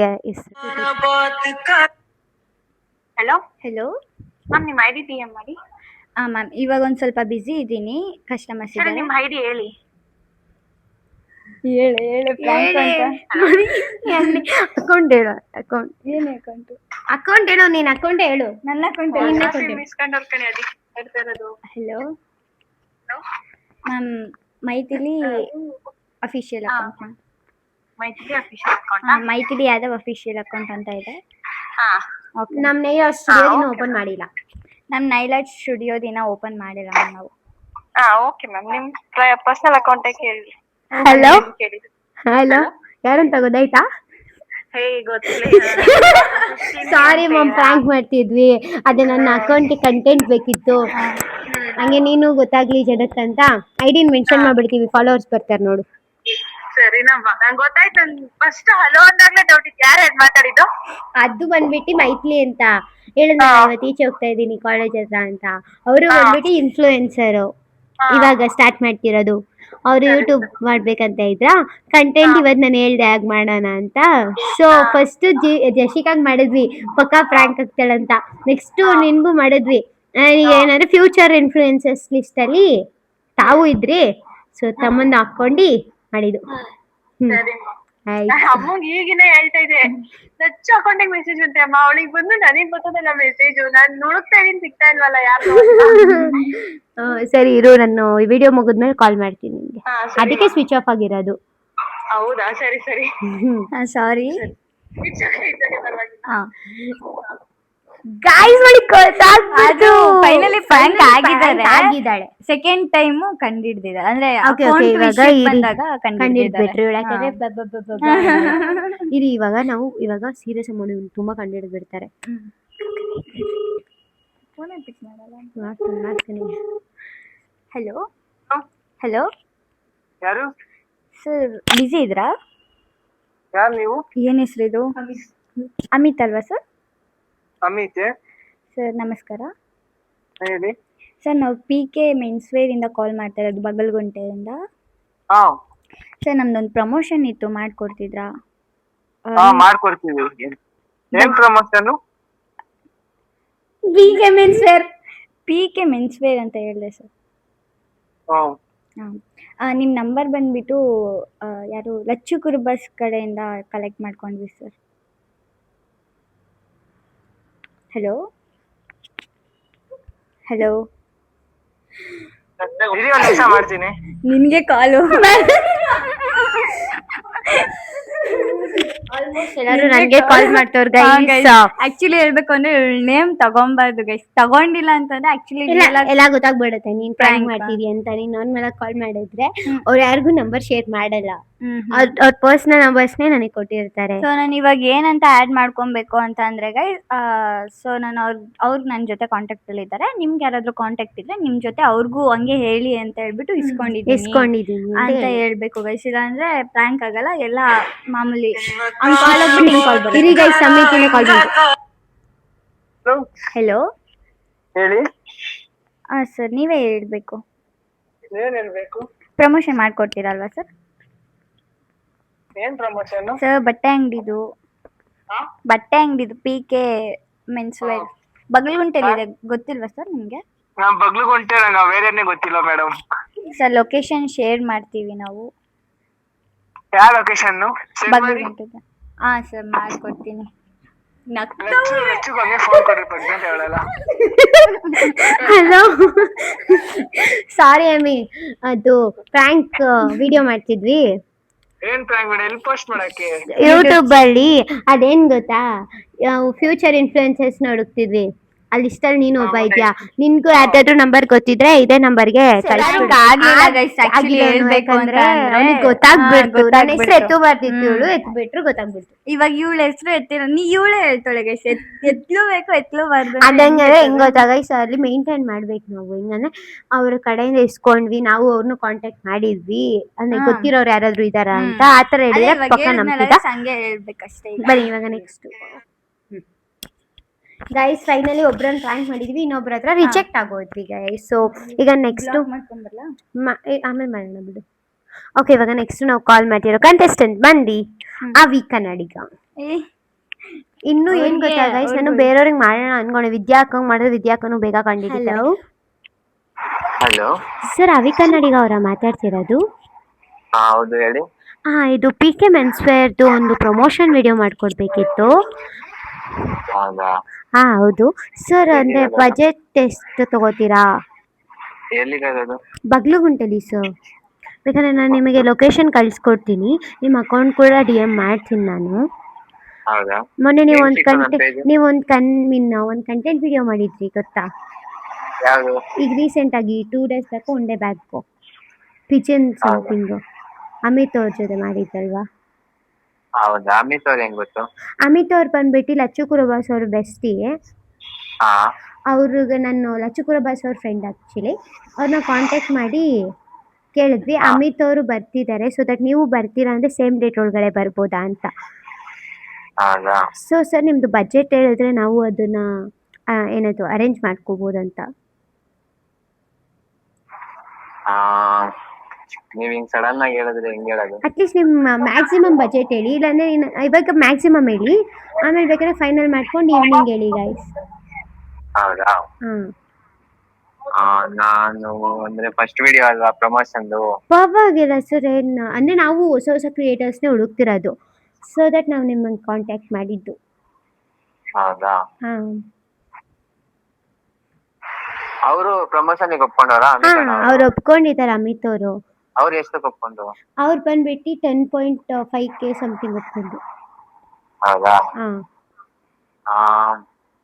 hello hello ma'am, ನಿಮ್ಮ ಐಡಿ DM ಮಾಡಿ. ಹಾಂ ಮ್ಯಾಮ್, ಇವಾಗ ಒಂದು ಸ್ವಲ್ಪ ಬ್ಯುಸಿ ಇದ್ದೀನಿ, ಕಸ್ಟಮರ್ಸ್ ಸರಿ, ಇದ್ದಾರೆ. ನಿಮ್ಮ ಐಡಿ ಹೇಳಿ. ಹೇಳಿ prank ಅಂತ. ಅಕೌಂಟ್ ಹೇಳು. ಅಕೌಂಟ್ ಏನು ಅಕೌಂಟು? ಅಕೌಂಟ್ ಹೇಳು, ನೀನ್ ಅಕೌಂಟ್ ಹೇಳು. ನನ್ನ ಅಕೌಂಟ್ ಮಿಸ್ಕಂಡವ್ರ ಕಣೆ ಅದಕ್ಕೆ ಹೇಳ್ತಾ ಇರೋದು. Hello ma'am, Maithili official account ma'am. Maitri official account. Maithili Yadav official account ಅಂತ ಇದೆ. ಹಾ ಓಕೆ. ನಮ್ ನೇಹ ಸ್ಟುಡಿಯೋ okay. ಓಪನ್ ಮಾಡಿಲ್ಲ. ನಮ್ಮ ನೈಲಾಟ್ ಸ್ಟುಡಿಯೋ ದಿನ ಓಪನ್ ಮಾಡಿಲ್ಲ ಮ್ಯಾಮ್ ನಾವು. ಓಕೆ ಮ್ಯಾಮ್, ನಿಮ್ ಪರ್ಸನಲ್ ಅಕೌಂಟ್ ಕೇಳಿ. ಹಲೋ ಕೇಳಿದ್ದು. ಹಲೋ, ಯಾರಂತ ಗೊತ್ತಾಯ್ತಾ? ಹೇ ಗೊತ್ತಿಲ್ಲ. ಸಾರಿ ಮ್ಯಾಮ್, ಪ್ರಾಂಕ್ ಮಾಡ್ತಿದ್ವಿ. ಅದೇ ನನ್ನ ಅಕೌಂಟ್ ಕಂಟೆಂಟ್ ಬೇಕಿತ್ತು, ಹಂಗೆ ನೀನು ಗೊತ್ತಾಗ್ಲಿ ಜನಕ್ಕಂತ ಐಡಿನ್ ಮೆನ್ಷನ್ ಮಾಡ್ಬಿಡ್ತೀವಿ, ಫಾಲೋವರ್ಸ್ ಬರ್ತಾರೆ ನೋಡು. ಸರಿನಮ್ಮ, ನಂಗೆ ಗೊತ್ತಾಯ್ತು. ಫಸ್ಟ್ ಹಲೋ ಅಂದಾಗ್ಲೇ ಡೌಟ್ ಇತ್ತು, ಯಾರು ಮಾತಾಡಿದ್ದು? ಅದು ಬಂದ್ಬಿಟ್ಟು ಮೈತ್ಲಿ ಅಂತ ಹೇಳಿದ. ಇವತ್ತು ಈಚೆ ಹೋಗ್ತಾ ಇದ್ದೀನಿ ಕಾಲೇಜ್ ಹತ್ರ ಅಂತ. ಅವರು ಬಂದ್ಬಿಟ್ಟು ಇನ್ಫ್ಲೂಯೆನ್ಸರು, ಇವಾಗ ಸ್ಟಾರ್ಟ್ ಮಾಡ್ತಿರೋದು. ಅವರು ಯೂಟ್ಯೂಬ್ ಮಾಡ್ಬೇಕಂತ ಇದ್ರ ಕಂಟೆಂಟ್. ಇವತ್ತು ನಾನು ಹೇಳ್ದೆ ಆಗ ಮಾಡೋಣ ಅಂತ. ಸೊ ಫಸ್ಟ್ ಜಶಿಕಾಗ್ ಮಾಡಿದ್ವಿ, ಪಕ್ಕಾ ಪ್ರಾಂಕ್ ಆಗ್ತಾಳಂತ. ನೆಕ್ಸ್ಟ್ ನಿನ್ಗೂ ಮಾಡಿದ್ವಿ. ಈಗ ಏನಂದ್ರೆ ಫ್ಯೂಚರ್ ಇನ್ಫ್ಲೂಯೆನ್ಸರ್ಸ್ ಲಿಸ್ಟ್ ಅಲ್ಲಿ ತಾವು ಇದ್ರಿ. ಸೊ ತಮ್ಮನ್ನ ಹಾಕೊಂಡು ಮಾಡಿದ್ದು. ಅಮ್ಮಂಗ್ ಈಗಿನ ಹೇಳ್ತಾ ಇದೆ, ಲಚ್ಚು ಅಕೌಂಟಿಗೆ ಮೆಸೇಜ್ ಅಂತೆ ಅಮ್ಮ. ಅವಳಿಗೆ ಬಂದು ನನಗ್ ಬರ್ತದಲ್ಲ ಮೆಸೇಜ್, ನಾನ್ ನುಡುಕ್ತಾ ಇದೀನಿ, ಸಿಗ್ತಾ ಇಲ್ವಲ್ಲ ಯಾರು. ಸರಿ ಇರು, ನಾನು ವಿಡಿಯೋ ಮುಗಿದ್ಮೇಲೆ ಕಾಲ್ ಮಾಡ್ತೀನಿ ನಿಮ್ಗೆ. ಅದಕ್ಕೆ ಸ್ವಿಚ್ ಆಫ್ ಆಗಿರೋದು. ಹೌದಾ? ಸರಿ ಸರಿ. ಸಾರಿ. ಹಾಂ ಗೈಸ್ ಅದು ಫೈನಲಿ ಪ್ರ್ಯಾಂಕ್ ಆಗಿದ್ದಾರೆ. ಆಗಿದ್ದಾಳೆ. ಸೆಕೆಂಡ್ ಟೈಮು ಕಂಡಿಡ್ದಿದ್ದಾರೆ, ಅಂದ್ರೆ Okay, account ಇವಾಗ ವಿಷಯಕ್ಕೆ ಇರಿ. ಬಂದಾಗ ಕಂಡಿಡ್ದಿದ್ದಾರೆ. ಕಂಡಿಡ್ಬಿಟ್ರು. ಯಾಕಂದ್ರೆ ಇರಿ, ಇವಾಗ ಸೀರಿಯಸ್ ಮಾಡಿ ತುಂಬಾ ಕಂಡಿಡ್ ಬಿಡ್ತಾರೆ. ಮಾಡ್ತೀನಿ. ಹಲೋ ಹಲೋ ಯಾರು? ಸರ್ ಬಿಸಿ ಇದ್ರಾ? ಯಾರು ನೀವು? ಏನ್ ಹೆಸರು ಇದು? ಅಮಿತ್ ಅಲ್ವಾ ಸರ್? ಅಮಿತ್. ಸರ್ ನಮಸ್ಕಾರ. ಹೇಳಿ. ಸರ್ ನಾವು PK ಮೆನ್ಸ್ ವೇರ್ ಇಂದ ಕಾಲ್ ಮಾಡ್ತಾ ಇರೋದು, ಬಗಲ್ಗುಂಟೆಯಿಂದ. ಸರ್ ನಮ್ದೊಂದು ಪ್ರಮೋಷನ್ ಇತ್ತು, ಮಾಡ್ಕೊಡ್ತಿದ್ರಾ? ಮಾಡ್ಕೊಡ್ತೀವಿ. ಏನ್ promotion? PK men's wear. PK men's wear ಅಂತ ಹೇಳಿದೆ ಸರ್. ಹಾಂ, ನಿಮ್ಮ ನಂಬರ್ ಬಂದ್ಬಿಟ್ಟು ಯಾರು ಲಚ್ಚು ಕುರುಬಸ್ ಕಡೆಯಿಂದ ಕಲೆಕ್ಟ್ ಮಾಡ್ಕೊಂಡ್ವಿ ಸರ್. ಹಲೋ ಹಲೋ ಮಾಡ್ತೀನಿ. ನಿನ್ಗೆ ಕಾಲು. ಆಲ್ಮೋಸ್ಟ್ ಎಲ್ಲರೂ ನನಗೆ ಕಾಲ್ ಮಾಡ್ತವ್ರು ಗೈಸ್. ಆಕ್ಚುಲಿ ಹೇಳ್ಬೇಕು ಅಂದ್ರೆ ನೇಮ್ ತಗೊಂಬಾರ್ದು ಗೈಸ್. ತಗೊಂಡಿಲ್ಲ ಅಂತಂದ್ರೆ ಆಕ್ಚುಲಿ ಎಲ್ಲ ಗೊತ್ತಾಗ್ಬಿಡುತ್ತೆ ನೀನ್ Prank ಪ್ರ್ಯಾಂಕ್ ಮಾಡ್ತಿದೀಯ ಅಂತ. ನೀನ್ ನಾರ್ಮಲ್ ಆಗಿ ಕಾಲ್ ಮಾಡಿದ್ರೆ ಅವ್ರು ಯಾರಿಗೂ ನಂಬರ್ ಶೇರ್ ಮಾಡಲ್ಲ. ಅವ್ರ ಪರ್ಸನಲ್ ನಂಬರ್ಸ್ನೇ ನನಗೆ ಕೊಟ್ಟಿರ್ತಾರೆ. ಸೊ ನಾನು ಇವಾಗ ಏನಂತ ಆಡ್ ಮಾಡ್ಕೊಬೇಕು ಅಂತ ಅಂದ್ರೆ ಗೈಸ್, ಸೊ ನಾನು ಅವ್ರು ನನ್ನ ಜೊತೆ ಕಾಂಟ್ಯಾಕ್ಟ್ ಅಲ್ಲಿ ಇದ್ದಾರೆ. ನಿಮ್ಗೆ ಯಾರಾದ್ರೂ ಕಾಂಟ್ಯಾಕ್ಟ್ ಇದ್ರೆ ನಿಮ್ ಜೊತೆ ಅವ್ರಿಗೂ ಹಂಗೆ ಹೇಳಿ ಅಂತ ಹೇಳ್ಬಿಟ್ಟು ಇಸ್ಕೊಂಡಿದೀನಿ ಅಂತ ಹೇಳ್ಬೇಕು ಗೈಸ್. ಇಲ್ಲ ಅಂದ್ರೆ ಪ್ರ್ಯಾಂಕ್ ಆಗಲ್ಲ, ಎಲ್ಲ ಮಾಮೂಲಿ ಅವ್ನ್ ಕಾಲ್ ಆಗ್ಬಿಟ್ಟು ಹಿಂಗ್ ಕಾಲ್ ಬರುತ್ತೆ. ಇರಿ ಗೈಸ್, ಸಮಿತಿನೇ ಕಾಲ್ ಬಂತು. ಹೆಲೋ, ಹೇಳಿ, ಸರ್ ನೀವೇ ಹೇಳ್ಬೇಕು. ಏನ್ ಹೇಳ್ಬೇಕು? ಪ್ರಮೋಷನ್ ಮಾಡ್ಕೊಡ್ತೀರಲ್ವಾ ಸರ್? ಏನ್ ಪ್ರಮೋಷನ್? ಸರ್ ಬಟ್ಟೆ ಅಂಗಡಿದು PK ಮೆನ್ಸ್ ವೇರ್ ಬಗಲ್ಗುಂಟೆಲಿ ಇದೆ, ಗೊತ್ತಿಲ್ವಾ ಸರ್ ನಿಮ್ಗೆ? ನಾನ್ ಬಗ್ಲುಗುಂಟೆ, ನಾವ್ ಬೇರೆನೆ ಗೊತ್ತಿಲ್ಲ ಮೇಡಮ್. ಸರ್ ಲೊಕೇಶನ್ ಶೇರ್ ಮಾಡ್ತೀವಿ ನಾವು. ಯಾವ ಲೊಕೇಶನ್? ಬಗಲ್ಗುಂಟೆಗೆ. ಸರ್ ಮಾಡ್ಕೊಡ್ತೀನಿ. ಫೋನ್ ಕೊಡಿ ಅಂತ ಹೇಳಲ್ಲ. ಹಲೋ, ಸಾರಿ ಅಮ್ಮಿ, ಅದು ಪ್ರ್ಯಾಂಕ್ ವಿಡಿಯೋ ಮಾಡ್ತಿದ್ವಿ. ಏನ್ ಪ್ರ್ಯಾಂಕ್ ಮಾಡಿ ಎಲ್ಲಿ ಪೋಸ್ಟ್ ಮಾಡಕ್ಕೆ? ಯೂಟ್ಯೂಬ್ ಅಲ್ಲಿ. ಅದೇನ್ ಗೊತ್ತಾ, ಫ್ಯೂಚರ್ ಇನ್ಫ್ಲೂಯೆನ್ಸರ್ಸ್ ಹುಡುಕ್ತಿದ್ವಿ. ಅಲ್ಲಿ ಲಿಸ್ಟಲ್ಲಿ ನೀನು ಒಬ್ಬ ಇದ್ಯಾ. ನಿನ್ಗೂ ಯಾರ್ದಾದ್ರು ನಂಬರ್ ಗೊತ್ತಿದ್ರೆ ಇದೇ ನಂಬರ್ಗೆ ಗೊತ್ತಾಗ್ಬಿಡ್ತು. ನನ್ನ ಹೆಸರು ಎತ್ತು ಬರ್ತಿತ್ತು, ಇವಳು ಎತ್ಬಿಟ್ರು ಗೊತ್ತಾಗ್ಬಿಡ್ತು. ಇವಾಗ ಇವಳ ಹೆಸರು ಎತ್ತಿರೋ ಇವಳೇ ಹೇಳ್ತಾಳೆ ಗೈಸ್, ಎತ್ಲೂಬೇಕು ಎತ್ಲೂಬಾರ್ದು. ಅದಂಗೆ ಹೆಂಗ್ ಗೊತ್ತಾ ಗೈಸ್, ಅಲ್ಲಿ ಮೇಂಟೈನ್ ಮಾಡ್ಬೇಕು ನಾವು. ಹಿಂಗಂದ್ರೆ ಅವ್ರ ಕಡೆಯಿಂದ ಇಸ್ಕೊಂಡ್ವಿ, ನಾವು ಅವ್ರನ್ನ ಕಾಂಟ್ಯಾಕ್ಟ್ ಮಾಡಿದ್ವಿ, ಅಂದ್ರೆ ಗೊತ್ತಿರೋರು ಯಾರಾದ್ರೂ ಇದಾರ ಅಂತ. ಆತರ ಹೇಳಿದ್ರೆ ಪಕ್ಕ ನಂಬಿದ. ಹಂಗೆ ಹೇಳ್ಬೇಕಷ್ಟೇ. ಬರೀ ಇವಾಗ ನೆಕ್ಸ್ಟ್ ಗೈಸ್, ಫೈನಲಿ ಒಬ್ರನ್ನ ಪ್ರ್ಯಾಂಕ್ ಮಾಡಿದ್ವಿ, ಇನ್ನೊಬ್ರ ಹತ್ರ ರಿಜೆಕ್ಟ್ ಆಗೋದ್ವಿ ಗೈಸ್. ಸೊ ಈಗ ನೆಕ್ಸ್ಟ್ ಆಮೇಲೆ ಮಾಡೋಣ ಬಿಡು. ಓಕೆ, ಇವಾಗ ನೆಕ್ಸ್ಟ್ ನಾವು ಕಾಲ್ ಮಾಡ್ತಿರೋ ಕಂಟೆಸ್ಟೆಂಟ್ ಬಂದು ಅವಿ ಕನ್ನಡಿಗ. ಇನ್ನು ಏನ್ ಗೊತ್ತಾ ಗೈಸ್, ನಾನು ಬೇರೆಯವ್ರಿಗೆ ಮಾಡೋಣ ಅನ್ಕೊಂಡೆ, ವಿದ್ಯಾಕಂಗ್ ಮಾಡಿದ್ರೆ ವಿದ್ಯಾಕನು ಬೇಗ ಕಂಡಿದ್ದೆ. ಹಲೋ ಸರ್, ಅವಿ ಕನ್ನಡಿಗ ಅವರ ಮಾತಾಡ್ತಿರೋದು? ಹೌದು, ಹೇಳಿ. ಇದು PK ಮೆನ್ಸ್ ವೇರ್ದು ಒಂದು ಪ್ರಮೋಷನ್ ವಿಡಿಯೋ ಮಾಡ್ಕೊಡ್ಬೇಕಿತ್ತು. ಹೌದು ಸರ್. ಅಂದ್ರೆ ಬಜೆಟ್ ಎಷ್ಟು ತಗೋತೀರಾ? ಬಗ್ಲುಗುಂಟೆಲಿ ಸರ್. ಬೇಕಾದ್ರೆ ನಾನು ನಿಮಗೆ ಲೊಕೇಶನ್ ಕಳ್ಸಿಕೊಡ್ತೀನಿ, ನಿಮ್ಮ ಅಕೌಂಟ್ ಕೂಡ DM ಮಾಡ್ತೀನಿ ನಾನು. ಮೊನ್ನೆ ನೀವು ಒಂದು ಕಂಟೆಂಟ್ ವಿಡಿಯೋ ಮಾಡಿದ್ರಿ ಗೊತ್ತಾ? ಈಗ ರೀಸೆಂಟ್ ಆಗಿ 2 days back, 1 day back, Pigeon something Amit ಅವ್ರ ಜೊತೆ ಮಾಡಿದ್ದಲ್ವಾ? ಹೌದಾ, ಅಮಿತ್ ಅವ್ರ ಹೆಂಗ್ ಗೊತ್ತು? ಅಮಿತ್ ಅವ್ರು ಬಂದ್ಬಿಟ್ಟು ಲಚ್ಚುಕುರಬಾಸ್ ಅವ್ರ ಬೆಸ್ಟಿ. ಅವ್ರಿಗೆ ನಾನು ಲಚ್ಚುಕುರಬಾಸ್ ಅವ್ರ ಫ್ರೆಂಡ್ ಆ್ಯಕ್ಚುಲಿ. ಅವ್ರನ್ನ ಕಾಂಟ್ಯಾಕ್ಟ್ ಮಾಡಿ ಕೇಳಿದ್ವಿ, ಅಮಿತ್ ಅವರು ಬರ್ತಿದ್ದಾರೆ, ಸೊ ದಟ್ ನೀವು ಬರ್ತೀರಾ ಅಂದರೆ ಸೇಮ್ ಡೇಟ್ ಒಳಗಡೆ ಬರ್ಬೋದಾ ಅಂತ. ಸೊ ಸರ್, ನಿಮ್ಮದು ಬಜೆಟ್ ಹೇಳಿದ್ರೆ ನಾವು ಅದನ್ನ ಏನದು ಅರೇಂಜ್ ಮಾಡ್ಕೋಬೋದಂತ. ನೀವು ಹಿಂಗ್ ಸಡನ್ ಆಗಿ ಹೇಳಿದ್ರೆ ಹೆಂಗ್ ಹೇಳೋದು? ಅಟ್ಲೀಸ್ಟ್ ನಿಮ್ಮ ಮ್ಯಾಕ್ಸಿಮಮ್ ಬಜೆಟ್ ಹೇಳಿ, ಇಲ್ಲಾಂದ್ರೆ ಇವಾಗ ಮ್ಯಾಕ್ಸಿಮಮ್ ಹೇಳಿ, ಆಮೇಲೆ ಬೇಕಾದ್ರೆ ಫೈನಲ್ ಮಾಡ್ಕೊಂಡು ಈವ್ನಿಂಗ್ ಹೇಳಿ ಗೈಸ್. ಹೌದಾ? ನಾನು ಅಂದ್ರೆ ಫಸ್ಟ್ ವಿಡಿಯೋ ಅಲ್ವಾ ಪ್ರಮೋಷನ್ದು. ಪರವಾಗಿಲ್ಲ ಸರ್, ಅಂದ್ರೆ ನಾವು ಹೊಸ ಹೊಸ ಕ್ರಿಯೇಟರ್ಸ್ನೇ ಹುಡುಕ್ತಿರೋದು, ಸೊ ದಟ್ ನಾವು ನಿಮ್ಮನ್ನು ಕಾಂಟ್ಯಾಕ್ಟ್ ಮಾಡಿದ್ದು. ಹೌದಾ? ಅವರು ಪ್ರಮೋಷನ್ಗೆ ಒಪ್ಕೊಂಡವ್ರಾ? ಅವ್ರು ಒಪ್ಕೊಂಡಿದ್ದಾರೆ ಅಮಿತ್ ಅವರು. ಅವ್ರು ಎಷ್ಟು ಒಪ್ಕೊಂಡು? ಅವ್ರು ಬಂದ್ಬಿಟ್ಟು 10.5K ಸಮಥಿಂಗ್ ಒಪ್ಕೊಂಡು. ಹೌದಾ?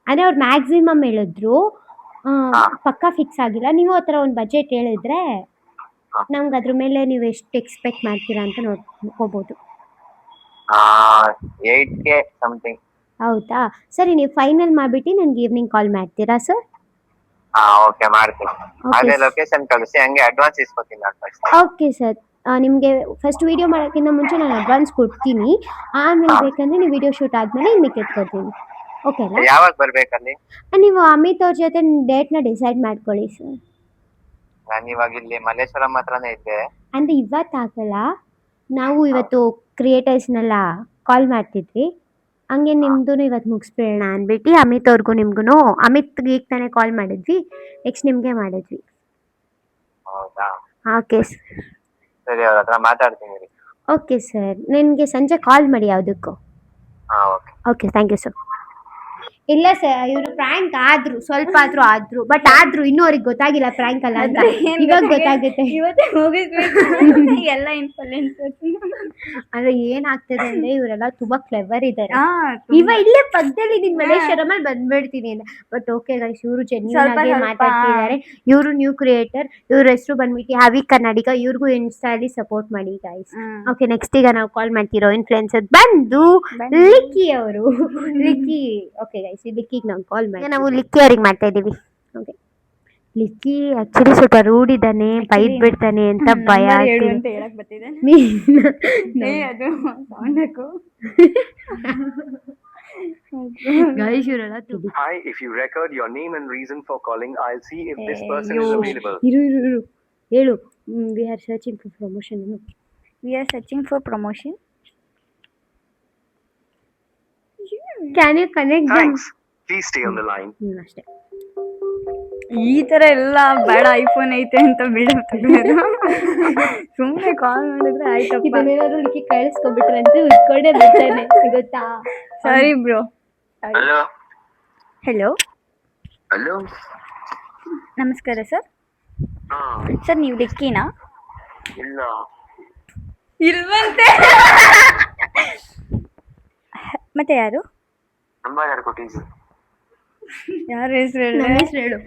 ಅಂದ್ರೆ ಅವ್ರು ಮ್ಯಾಕ್ಸಿಮಮ್ ಹೇಳಿದ್ರು, ಪಕ್ಕಾ ಫಿಕ್ಸ್ ಆಗಿಲ್ಲ. ನೀವು ಆ ಥರ ಒಂದು ಬಜೆಟ್ ಹೇಳಿದ್ರೆ ನಮ್ಗೆ ಅದ್ರ ಮೇಲೆ ನೀವು ಎಷ್ಟು ಎಕ್ಸ್ಪೆಕ್ಟ್ ಮಾಡ್ತೀರಾ ಅಂತ ನೋಡ್ಕೋಬೋದು. 8K something. ಹೌದಾ? ಸರಿ, ನೀವು ಫೈನಲ್ ಮಾಡಿಬಿಟ್ಟು ನನಗೆ ಈವ್ನಿಂಗ್ ಕಾಲ್ ಮಾಡ್ತೀರಾ ಸರ್? ಓಕೆ, ಮಾಡ್ತೀನಿ. ಅದೇ ಲೊಕೇಶನ್ ಕಳಿಸಿ, ಹಂಗೆ ಅಡ್ವಾನ್ಸ್ ಇಸ್ಕೊತೀನಿ ನಾನು ಫಸ್ಟ್. ಓಕೆ ಸರ್, ನಿಮಗೆ ಫಸ್ಟ್ ವಿಡಿಯೋ ಮಾಡೋಕ್ಕಿಂತ ಮುಂಚೆ ನಾನು ಅಡ್ವಾನ್ಸ್ ಕೊಡ್ತೀನಿ, ಆಮೇಲೆ ಬೇಕಂದ್ರೆ ನೀವು ವಿಡಿಯೋ ಶೂಟ್ ಆದಮೇಲೆ ಮಿಕ್ಕಿದ್ದು ಕೊಡ್ತೀನಿ. ಓಕೆನಾ? ಯಾವಾಗ ಬರ್ಬೇಕಲ್ಲಿ? ನೀವು ಅಮಿತ್ ಅವ್ರ ಜೊತೆ ಡೇಟ್ನ ಡಿಸೈಡ್ ಮಾಡ್ಕೊಳ್ಳಿ ಸರ್. ನಾನು ಇವಾಗ ಇಲ್ಲಿ ಮಲ್ಲೇಶ್ವರಂ ಹತ್ರನೇ ಇದ್ದೆ. ಅಂದರೆ ಇವತ್ತಾಗಲ್ಲ, ನಾವು ಇವತ್ತು ಕ್ರಿಯೇಟರ್ಸ್ನೆಲ್ಲ ಕಾಲ್ ಮಾಡ್ತಿದ್ವಿ, ಹಂಗೆ ನಿಮ್ದು ಇವತ್ತು ಮುಗಿಸ್ಬಿಡೋಣ ಅಂದ್ಬಿಟ್ಟು ಅಮಿತ್ ಅವ್ರಿಗೂ ನಿಮ್ಗೂ. ಅಮಿತ್ಗೆ ಈಗ ತಾನೇ ಕಾಲ್ ಮಾಡಿದ್ವಿ, ನೆಕ್ಸ್ಟ್ ನಿಮಗೆ ಮಾಡಿದ್ವಿ. ಹೌದಾ? ಓಕೆ ಸರಿ, ಅವ್ರ ಹತ್ರ ಮಾತಾಡ್ತೀನಿ. ಓಕೆ ಸರ್, ನನಗೆ ಸಂಜೆ ಕಾಲ್ ಮಾಡಿ ಯಾವುದಕ್ಕೂ. Okay. Okay, thank you sir. ಇಲ್ಲ ಸರ್ ಇವರು ಪ್ರಾಂಕ್ ಆದ್ರು, ಸ್ವಲ್ಪ ಆದ್ರೂ ಬಟ್ ಇನ್ನೂ ಅವ್ರಿಗೆ ಗೊತ್ತಾಗಿಲ್ಲ ಪ್ರಾಂಕ್ ಅಲ್ಲ ಅಂತ. ಇವಾಗ ಗೊತ್ತಾಗುತ್ತೆ. ಇವತ್ತೇ ಹೋಗಿಸ್ಬೇಕು ಎಲ್ಲ ಇನ್ಫ್ಲುಯೆನ್ಸರ್ಸ್. ಅಂದ್ರೆ ಏನಾಗ್ತದೆ ಅಂದ್ರೆ ಇವರೆಲ್ಲ ತುಂಬಾ ಕ್ಲೆವರ್ ಇದಾರೆ. ಇಲ್ಲೇ ಪಕ್ಕದಲ್ಲಿ ನಿನ್ ಮಲ್ಲೇಶ್ವರಮಲ್ಲಿ ಬಂದ್ಬಿಡ್ತೀನಿ ಅಂತ. ಬಟ್ ಓಕೆ ಗೈಸ್, ಇವರು ಜೆನ್ಯೂನ್ ಆಗಿ ಮಾತಾಡ್ತಿದ್ದಾರೆ. ಇವರು ನ್ಯೂ ಕ್ರಿಯೇಟರ್. ಇವ್ರ ಹೆಸರು ಬಂದ್ಬಿಟ್ಟು ಹವಿ ಕನ್ನಡಿಗ. ಇವ್ರಿಗೂ ಇನ್ಸ್ಟಾ ಅಲ್ಲಿ ಸಪೋರ್ಟ್ ಮಾಡಿ ಗೈಸ್. ಓಕೆ, ನೆಕ್ಸ್ಟ್ ಈಗ ನಾವು ಕಾಲ್ ಮಾಡ್ತಿರೋ ಇನ್ಫ್ಲುಯೆನ್ಸರ್ ಬಂದು ಲಿಕ್ಕಿ ಅವರು. ಲಿಕ್ಕಿ. ಓಕೆ ಗೈಸ್, ಲಿಕ್ಕಿಗೆ ನಾವು ಕಾಲ್ ಮಾಡಿ ನಾವು ಲಿಕ್ಕಿ ಅವ್ರಿಗೆ ಮಾಡ್ತಾ ಇದೀವಿ. ಓಕೆ, ಲಿಕ್ಕಿ ಆಕ್ಚುಲಿ ಸ್ವಲ್ಪ ರೂಡ್ ಇದ್ದಾನೆ, ಬೈದ್ ಬಿಡ್ತಾನೆ ಅಂತ ಭಯ ಅಂತ ಹೇಳಕ್ ಬರ್ತಿದೆ. ಅದು ಗೈಸ್ ಇವರೆಲ್ಲ Hi, if you record your name and reason for calling, I'll see if this person is available. ಇರು ಹೇಳು. We are searching for promotion. We are searching for promotion. Can you connect them? Thanks. Please stay on the line. ಅಷ್ಟೇ. ಈ ತರ ಎಲ್ಲ ಬೇಡ, iPhone ಐತೆ ಅಂತ ಬಿಡೋದು. ಸುಮ್ಮನೆ ಕಾಲ್ ಮಾಡಿದ್ರೆ ಆಯ್ತಪ್ಪ. ಇದನ್ನೇನಾದ್ರು ಲಿಕ್ಕಿ ಕಳಿಸ್ಕೊಬಿಟ್ರೆ ಅಂತ ಉಳ್ಕೊಂಡೇ ಬಿಡ್ತಾನೆ, ಗೊತ್ತಾ? ಸಾರಿ ಬ್ರೋ. Hello. Hello, Hello. ನಮಸ್ಕಾರ ಸರ್. ಸರ್ ನೀವು ಲಿಕ್ಕಿನಾ? ಇಲ್ಲ. ಇಲ್ವಂತೆ. ಮತ್ತೆ ಯಾರು? ನಂಬರ್ ಯಾರು ಕೊಟ್ಟಿದ್ದು? ಯಾರ ಹೆಸರು ಹೇಳು.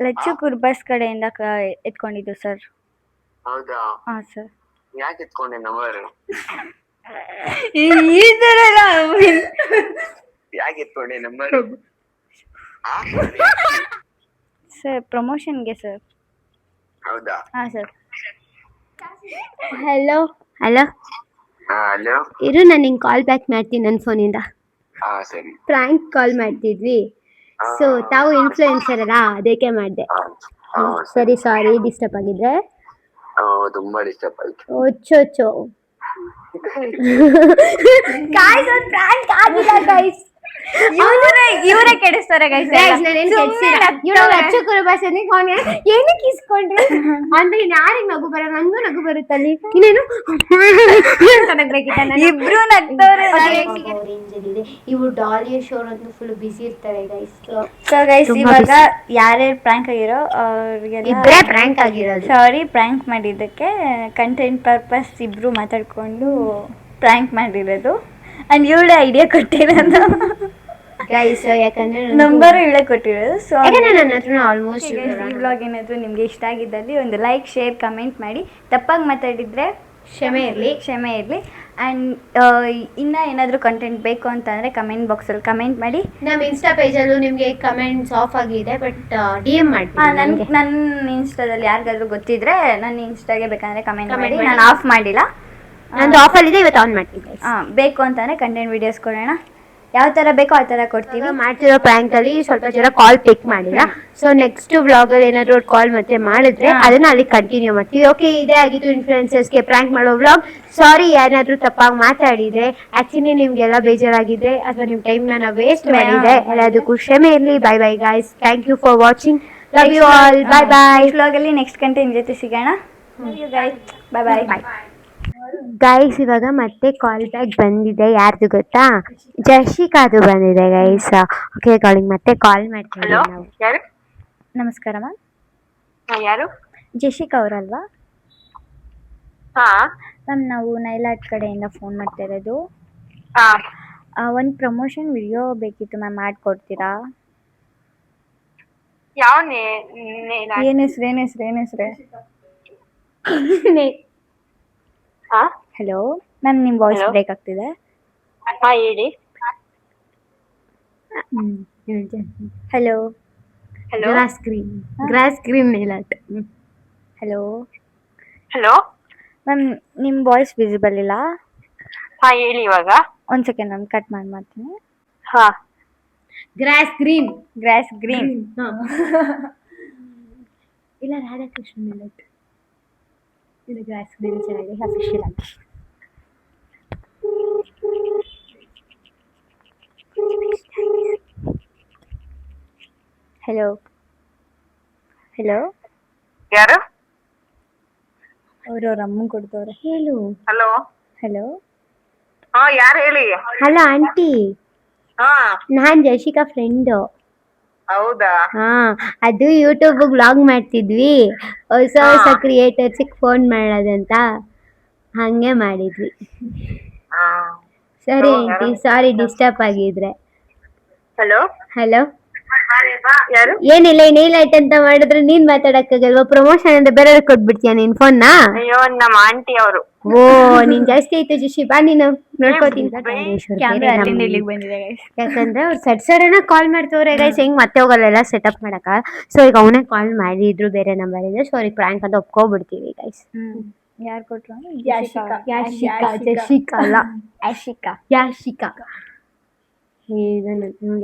ಲಚ್ಚು ಕುರ್ಬಾಸ್ ಕಡೆಯಿಂದ ಎತ್ಕೊಂಡಿದ್ದು ಸರ್. ಹೌದಾ? ಹಾಂ ಸರ್. ಯಾಕೆ ಎತ್ಕೊಂಡೆ ನಂಬರ್? ಈ ಥರ ಯಾಕೆ ಎತ್ಕೊಂಡೆ ನಂಬರ್? ಸರ್ ಪ್ರಮೋಷನ್ಗೆ ಸರ್. ಹೌದಾ? ಹಾಂ ಸರ್. ಹಲೋ. ಹಲೋ. ಇರು, ನಾನು ನಿಂಗೆ ಕಾಲ್ ಬ್ಯಾಕ್ ಮಾಡ್ತೀನಿ ನನ್ನ ಫೋನಿಂದ. ಸರಿ. ಪ್ರಾಂಕ್ ಕಾಲ್ ಮಾಡ್ತಿದ್ವಿ. ಸೊ ತಾವು ಇನ್ಫ್ಲುಯೆನ್ಸರ್ ಅಲ್ಲ, ಅದಕ್ಕೆ ಮಾಡಿದೆ. ಸರಿ, ಸಾರಿ ಡಿಸ್ಟರ್ಬ್ ಆಗಿದ್ರೆ. ತುಂಬಾ ಡಿಸ್ಟರ್ಬ್ ಆಯ್ತು. ಒಚ್ಚೊಚ್ಚೋ ಗಾಯ್ಸ್, ಒಂದು ಪ್ರಾಂಕ್ ಆಗಿಲ್ಲ ಗಾಯ್ಸ್. ಇವರೇ ಕೆಡಿಸ್ತಾರೆ ಗೈಸ್. ಲಚ್ಚು ಕುರುಬಾಸ್ ಏನಕ್ಕೆ ಇಸ್ಕೊಂಡ್ರೆ ಅಂದ್ರೆ ಯಾರಿಗೆ ನಗು ಬರ, ನಂಗೂ ನಗು ಬರುತ್ತಲ್ಲಿ. ಇನ್ನೇನು ಇಬ್ರು ನಗ್ತವ್ರೆ. ಇವು ಡಾಲಿಯ ಶೋರ್ ಅಂತ ಫುಲ್ ಬಿಸಿ ಇರ್ತಾರೆ ಗೈಸ್. ಸೊ ಗೈಸ್, ಇವಾಗ ಯಾರ್ಯಾರು ಪ್ರ್ಯಾಂಕ್ ಆಗಿರೋ ಅವ್ರಿಗೆಲ್ಲ ಪ್ರಾಂಕ್ ಆಗಿರೋದು. ಸಾರಿ, ಪ್ರ್ಯಾಂಕ್ ಮಾಡಿದ್ದಕ್ಕೆ. ಕಂಟೆಂಟ್ ಪರ್ಪಸ್ ಇಬ್ರು ಮಾತಾಡ್ಕೊಂಡು ಪ್ರ್ಯಾಂಕ್ ಮಾಡಿರೋದು. ಅಂಡ್ ಇವಳೆ ಐಡಿಯಾ ಕೊಟ್ಟಿರೋದು ಗೈಸ್, ಯಾಕಂದ್ರೆ ನಂಬರ್ ಇವಳೆ ಕೊಟ್ಟಿರೋದು. ಸೊ ನನ್ನ ಹತ್ರ ಆಲ್ಮೋಸ್ಟ್ ಈ ವ್ಲಾಗ್ ಏನಾದರೂ ನಿಮಗೆ ಇಷ್ಟ ಆಗಿದ್ದಲ್ಲಿ ಒಂದು ಲೈಕ್, ಶೇರ್, ಕಮೆಂಟ್ ಮಾಡಿ. ತಪ್ಪಾಗಿ ಮಾತಾಡಿದರೆ ಕ್ಷಮೆ ಇರಲಿ. ಆ್ಯಂಡ್ ಇನ್ನೂ ಏನಾದರೂ ಕಂಟೆಂಟ್ ಬೇಕು ಅಂತಂದರೆ ಕಮೆಂಟ್ ಬಾಕ್ಸಲ್ಲಿ ಕಮೆಂಟ್ ಮಾಡಿ. ನಮ್ಮ ಇನ್ಸ್ಟಾ ಪೇಜಲ್ಲೂ ನಿಮಗೆ ಕಮೆಂಟ್ಸ್ ಆಫ್ ಆಗಿದೆ, ಬಟ್ ಡಿ ಎಮ್ ಮಾಡ್ತೀನಿ. ನನ್ನ ಇನ್ಸ್ಟಾದಲ್ಲಿ ಯಾರಿಗಾದ್ರೂ ಗೊತ್ತಿದ್ರೆ ನನ್ನ ಇನ್ಸ್ಟಾಗೆ ಬೇಕಂದರೆ ಕಮೆಂಟ್ ಮಾಡಿ. ನಾನು ಆಫ್ ಮಾಡಿಲ್ಲ, ನಂದು ಆಫಲ್ಲಿದೆ, ಇವತ್ತು ಆನ್ ಮಾಡ್ತೀನಿ. ಬೇಕು ಅಂತಂದರೆ ಕಂಟೆಂಟ್ ವೀಡಿಯೋಸ್ ಕೊಡೋಣ. ಯಾವ ಥರ ಬೇಕೋ ಆ ಥರ ಕೊಡ್ತೀವಿ. ಮಾಡ್ತಿರೋ ಪ್ರ್ಯಾಂಕಲ್ಲಿ ಸ್ವಲ್ಪ ಜನ ಕಾಲ್ ಪಿಕ್ ಮಾಡಿಲ್ಲ. ಸೊ ನೆಕ್ಸ್ಟ್ ವ್ಲಾಗಲ್ಲಿ ಏನಾದರೂ ಕಾಲ್ ಮತ್ತೆ ಮಾಡಿದ್ರೆ ಅದನ್ನ ಅಲ್ಲಿ ಕಂಟಿನ್ಯೂ ಮಾಡ್ತೀವಿ. ಓಕೆ, ಇದೇ ಆಗಿತ್ತು ಇನ್ಫ್ಲುಯೆನ್ಸರ್ಸ್ಗೆ ಪ್ರ್ಯಾಂಕ್ ಮಾಡೋ ವ್ಲಾಗ್. ಸಾರಿ ಏನಾದರೂ ತಪ್ಪಾಗಿ ಮಾತಾಡಿದ್ರೆ, ಆ್ಯಕ್ಚುಲಿ ನಿಮಗೆಲ್ಲ ಬೇಜಾರಾಗಿದ್ರೆ ಅಥವಾ ನಿಮ್ಮ ಟೈಮ್ನ ನಾವು ವೇಸ್ಟ್ ಮಾಡಿದ್ರೆ ಎಲ್ಲದಕ್ಕೂ ಕ್ಷಮೆ ಇರಲಿ. Bye bye guys, thank you for watching. Love you all. Bye bye. ವ್ಲಾಗಲ್ಲಿ ನೆಕ್ಸ್ಟ್ ಕಂಟೆಂಟ್ ಜೊತೆ ಸಿಗೋಣ. Bye bye bye. ಗೈಸ್, ಇವಾಗ ಮತ್ತೆ ಕಾಲ್ ಬ್ಯಾಕ್ ಬಂದಿದೆ. ಯಾರ್ದು ಗೊತ್ತಾ? ಜಶಿಕಾದು ಬಂದಿದೆ ಗೈಸ್. ಓಕೆ, ಕಾಲಿಂಗ್ ಮತ್ತೆ ಕಾಲ್ ಮಾಡ್ತೀವಿ ನಾವು. ಯಾರು? ನಮಸ್ಕಾರ ಮ್ಯಾಮ್. ಯಾರು? ಜಶಿಕಾ ಅವರಲ್ವಾ? ಹಾ ಮ್ಯಾಮ್, ನಾವು ನೈಲಾಟ್ ಕಡೆಯಿಂದ ಫೋನ್ ಮಾಡ್ತಾ ಇರೋದು. ಹಾ. ಒಂದು ಪ್ರಮೋಷನ್ ವಿಡಿಯೋ ಬೇಕಿತ್ತು ಮ್ಯಾಮ್, ಮಾಡಿಕೊಡ್ತೀರಾ? ಯಾವ ಏನ್ ಹೆಸ್ರೇ? ಹಾ. ಹಲೋ ಮ್ಯಾಮ್, ನಿಮ್ಮ ವಾಯ್ಸ್ ಬ್ರೇಕ್ ಆಗ್ತಿದೆ. ಹಾ, ಹೇಳಿ. ಹಲೋ. ಗ್ರಾಸ್ ಗ್ರೀನ್ ನೈಲಾಟ್. ಹಲೋ ಮ್ಯಾಮ್, ನಿಮ್ಮ ವಾಯ್ಸ್ ವಿಸಿಬಲ್ ಇಲ್ಲ. ಹಾ, ಹೇಳಿ ಇವಾಗ. ಒಂದು ಸೆಕೆಂಡ್ ಮ್ಯಾಮ್, ಕಟ್ ಮಾಡ್ತೀನಿ. ಹಾ. Grass green. ಇಲ್ಲ, ರಾಧಾಕೃಷ್ಣ ನೈಲಾಟ್. ಇದು ಗ್ರಾಸ್ ಗ್ರೀನ್ ಚೆನ್ನಾಗಿ ಅಫಿಷಿಯಲ್ ಆಗಿ. ಹಲೋ. ಯಾರು? ಅವ್ರ ಅಮ್ಮಂಗೆ ಕೊಡ್ತವ್ರೆ. ಹೇಳು. ಹಲೋ. ಹಲೋ. ಹಾ, ಯಾರು ಹೇಳಿ? Hello aunty. ಹಾ ನಾನ್ ಜಶಿಕಾ ಫ್ರೆಂಡು. ಹೌದಾ ಹಾ, ಅದು ಯೂಟ್ಯೂಬ್ ವ್ಲಾಗ್ ಮಾಡ್ತಿದ್ವಿ, ಹೊಸ ಹೊಸ ಕ್ರಿಯೇಟರ್ಸಿಗೆ ಫೋನ್ ಮಾಡೋದಂತ, ಹಂಗೆ ಮಾಡಿದ್ವಿ. ಹಾ ಸರಿ ಆಂಟಿ, ಸಾರಿ ಡಿಸ್ಟರ್ಬ್ ಆಗಿದ್ರೆ. ಹಲೋ ಹಲೋ, ಯಾರು? ಏನಿಲ್ಲ, ನೇಲ್ ಆಯ್ತು ಅಂತ ಮಾಡಿದ್ರೆ ನೀನ್ ಮಾತಾಡಕ್ಕಾಗಲ್ವಾ? ಪ್ರಮೋಷನ್ ಅಂತ ಬೇರೆಯವ್ರಿಗೆ ಕೊಟ್ಬಿಡ್ತೀಯ ನೀನ್ ಫೋನ್ನ? ಅಯ್ಯೋ ನಮ್ಮ ಆಂಟಿ ಅವರು. ಓ, ನೀನ್ ಜಾಸ್ತಿ ಆಯ್ತು ಜಶಿ, ಬಾ ನೀನು ನೋಡ್ಕೋತೀನಿ. ಕ್ಯಾಮ್ರಾ ಅಲ್ಲಿಂದ ಇಲ್ಲಿಗೆ ಬಂದಿದೆ ಗೈಸ್. ಯಾಕಂದ್ರೆ ಅವ್ರು ಸಡನ್ನ ಕಾಲ್ ಮಾಡ್ತವ್ರೆ ಗೈಸ್, ಹೆಂಗ್ ಮತ್ತೆ ಹೋಗಲ್ಲ ಸೆಟಪ್ ಮಾಡಕ. ಸೊ ಈಗ ಅವನೇ ಕಾಲ್ ಮಾಡಿದ್ರು ಬೇರೆ ನಂಬರ್ ಇದೆ, ಸೊ ಅವ್ರಿಗೆ ಪ್ರಾಂಕ್ ಅಂತ ಒಪ್ಕೊಬಿಡ್ತೀವಿ ಗೈಸ್. ಯಾರು ಕೊಟ್ರು? ಜಶಿಕಾ ಅಲ್ಲ, ಆಶಿಕಾ. ಯಾಶಿಕಾ.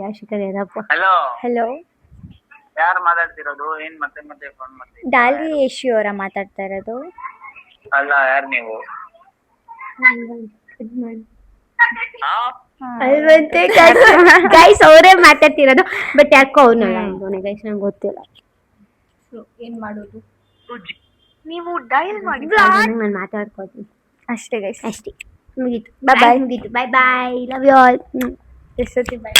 ಯಾಶಿಕಾ ಏನಪ್ಪ. ಹಲೋ ಹಲೋ, ಯಾರು ಮಾತಾಡ್ತಿರೋದು? ಏನ್ ಮತ್ತೆ ಮತ್ತೆ ಫೋನ್ ಮಾಡ್ತೀವಿ? ಡಾಲಿ ಯಶು ಅವರ ಮಾತಾಡ್ತಾ ಇರೋದು. ಅಲ್ಲ, ಯಾರು ನೀವು? ಅಲ್ವಂತೆ ಗೈಸ್, ಅವರೇ ಮಾತಾಡ್ತಿರೋದು, ಬಟ್ ಯಾಕೋ ಅವನಲ್ಲ ಗೈಸ್, ನಂಗೆ ಗೊತ್ತಿಲ್ಲ. ಏನ್ ಮಾಡೋದು? ನೀವು ಡಯಲ್ ಮಾಡಿ. ನಾನು ಮಾತಾಡ್ಕೋತೀನಿ ಅಷ್ಟೇ ಗೈಸ್, ಅಷ್ಟೇ. ಮುಗೀತು, ಬಾಯ್ ಬಾಯ್, ಮುಗೀತು, ಬಾಯ್ ಬಾಯ್, ಲವ್ ಯು ಆಲ್. ಎಷ್ಟೊತ್ತಿ ಬಾಯ್.